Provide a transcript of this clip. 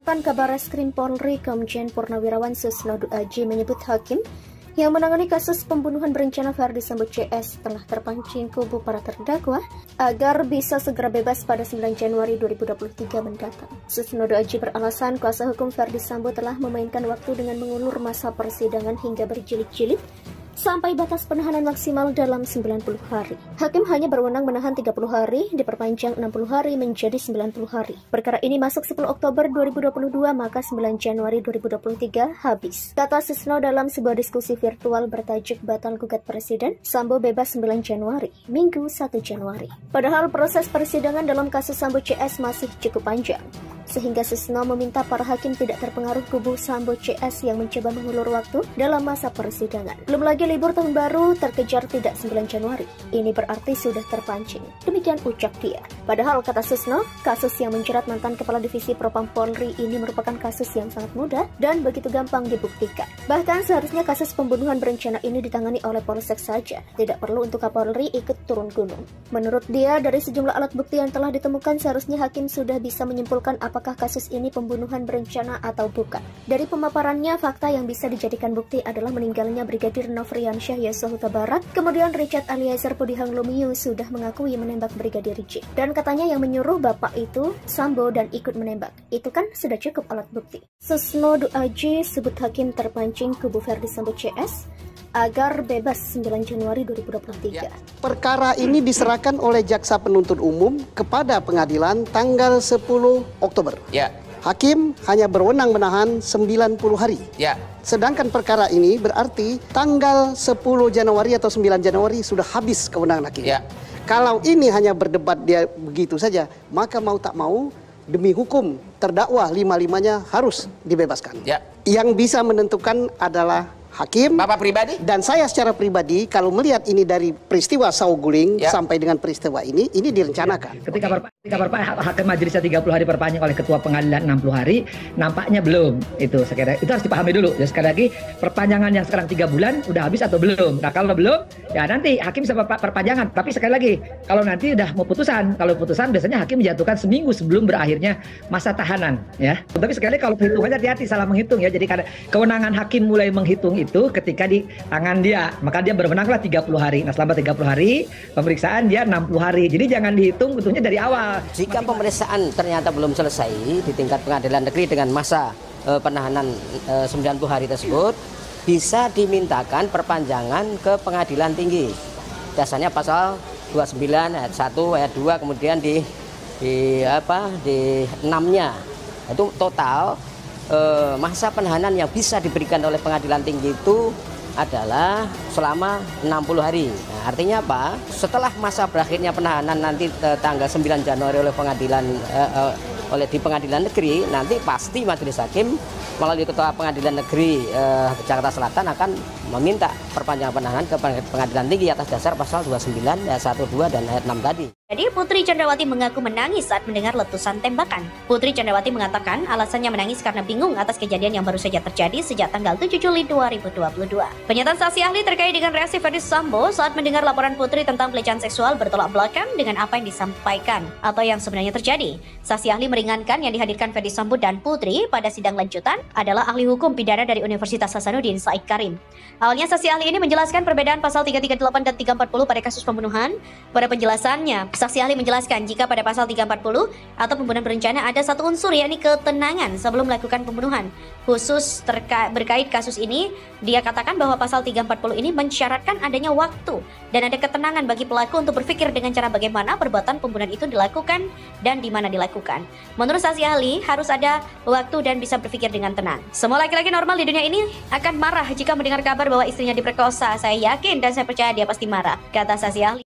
Kabar Reskrim Polri Komjen Purnawirawan Susnodu Aji menyebut hakim yang menangani kasus pembunuhan berencana Ferdy Sambo CS telah terpancing kubu para terdakwa agar bisa segera bebas pada 9 Januari 2023 mendatang. Susnodu Aji beralasan kuasa hukum Ferdy Sambo telah memainkan waktu dengan mengulur masa persidangan hingga berjilid-jilid sampai batas penahanan maksimal dalam 90 hari. Hakim hanya berwenang menahan 30 hari, diperpanjang 60 hari menjadi 90 hari. Perkara ini masuk 10 Oktober 2022, maka 9 Januari 2023 habis. Kata Susno dalam sebuah diskusi virtual bertajuk Batal Gugat Presiden, Sambo bebas 9 Januari, Minggu 1 Januari. Padahal proses persidangan dalam kasus Sambo CS masih cukup panjang, sehingga Susno meminta para hakim tidak terpengaruh kubu Sambo CS yang mencoba mengulur waktu dalam masa persidangan. Belum lagi libur tahun baru terkejar tidak 9 Januari. Ini berarti sudah terpancing. Demikian ucap dia. Padahal kata Susno, kasus yang menjerat mantan Kepala Divisi Propam Polri ini merupakan kasus yang sangat mudah dan begitu gampang dibuktikan. Bahkan seharusnya kasus pembunuhan berencana ini ditangani oleh Polsek saja. Tidak perlu untuk Kapolri ikut turun gunung. Menurut dia, dari sejumlah alat bukti yang telah ditemukan, seharusnya hakim sudah bisa menyimpulkan apakah kasus ini pembunuhan berencana atau bukan. Dari pemaparannya, fakta yang bisa dijadikan bukti adalah meninggalnya Brigadir Nofriansyah Yosua Huta Barat, kemudian Richard Eliezer Pudihang Lumiu sudah mengakui menembak Brigadir J. Dan katanya yang menyuruh bapak itu Sambo dan ikut menembak. Itu kan sudah cukup alat bukti. Susnodu Aji sebut hakim terpancing kubu Ferdy Sambo CS agar bebas 9 Januari 2023. Ya. Perkara ini diserahkan oleh Jaksa Penuntut Umum kepada pengadilan tanggal 10 Oktober. Ya. Hakim hanya berwenang menahan 90 hari. Ya. Sedangkan perkara ini berarti tanggal 10 Januari atau 9 Januari sudah habis kewenangan hakim. Ya. Kalau ini hanya berdebat dia begitu saja, maka mau tak mau demi hukum terdakwa lima-limanya harus dibebaskan. Ya. Yang bisa menentukan adalah hakim. Bapak pribadi? Dan saya secara pribadi kalau melihat ini dari peristiwa Saguling sampai dengan peristiwa ini direncanakan. Ketika hakim majelisnya 30 hari perpanjang oleh ketua pengadilan 60 hari, nampaknya belum. Itu sekiranya itu harus dipahami dulu. Ya, sekali lagi perpanjangan yang sekarang 3 bulan udah habis atau belum? Nah, kalau belum, ya nanti hakim bisa perpanjangan. Tapi sekali lagi, kalau nanti udah mau putusan, kalau putusan biasanya hakim menjatuhkan seminggu sebelum berakhirnya masa tahanan, ya. Tapi sekali lagi kalau perhitungannya hati-hati salah menghitung ya. Jadi karena kewenangan hakim mulai menghitung itu ketika di tangan dia, maka dia berwenanglah 30 hari. Nah, selama 30 hari pemeriksaan dia 60 hari. Jadi jangan dihitung betulnya dari awal. Jika pemeriksaan ternyata belum selesai di tingkat pengadilan negeri dengan masa penahanan 90 hari tersebut, bisa dimintakan perpanjangan ke pengadilan tinggi. Dasarnya pasal 29 ayat 1 ayat 2 kemudian di 6-nya. Itu total masa penahanan yang bisa diberikan oleh pengadilan tinggi itu adalah selama 60 hari. Nah, artinya apa? Setelah masa berakhirnya penahanan nanti tanggal 9 Januari oleh di pengadilan negeri, nanti pasti majelis hakim melalui ketua pengadilan negeri Jakarta Selatan akan meminta perpanjangan penahanan ke pengadilan tinggi atas dasar pasal 29 ayat 1, 2 dan ayat 6 tadi. Jadi Putri Candrawati mengaku menangis saat mendengar letusan tembakan. Putri Candrawati mengatakan alasannya menangis karena bingung atas kejadian yang baru saja terjadi sejak tanggal 7 Juli 2022. Pernyataan saksi ahli terkait dengan reaksi Ferdy Sambo saat mendengar laporan Putri tentang pelecehan seksual bertolak belakang dengan apa yang disampaikan atau yang sebenarnya terjadi. Saksi ahli meringankan yang dihadirkan Ferdy Sambo dan Putri pada sidang lanjutan adalah ahli hukum pidana dari Universitas Hasanuddin Said Karim. Awalnya saksi ahli ini menjelaskan perbedaan pasal 338 dan 340 pada kasus pembunuhan. Pada penjelasannya, saksi ahli menjelaskan jika pada pasal 340 atau pembunuhan berencana ada satu unsur yakni ketenangan sebelum melakukan pembunuhan. Khusus berkait kasus ini, dia katakan bahwa pasal 340 ini mensyaratkan adanya waktu dan ada ketenangan bagi pelaku untuk berpikir dengan cara bagaimana perbuatan pembunuhan itu dilakukan dan di mana dilakukan. Menurut saksi ahli, harus ada waktu dan bisa berpikir dengan tenang. Semua laki-laki normal di dunia ini akan marah jika mendengar kabar bahwa istrinya diperkosa. Saya yakin dan saya percaya dia pasti marah, kata saksi ahli.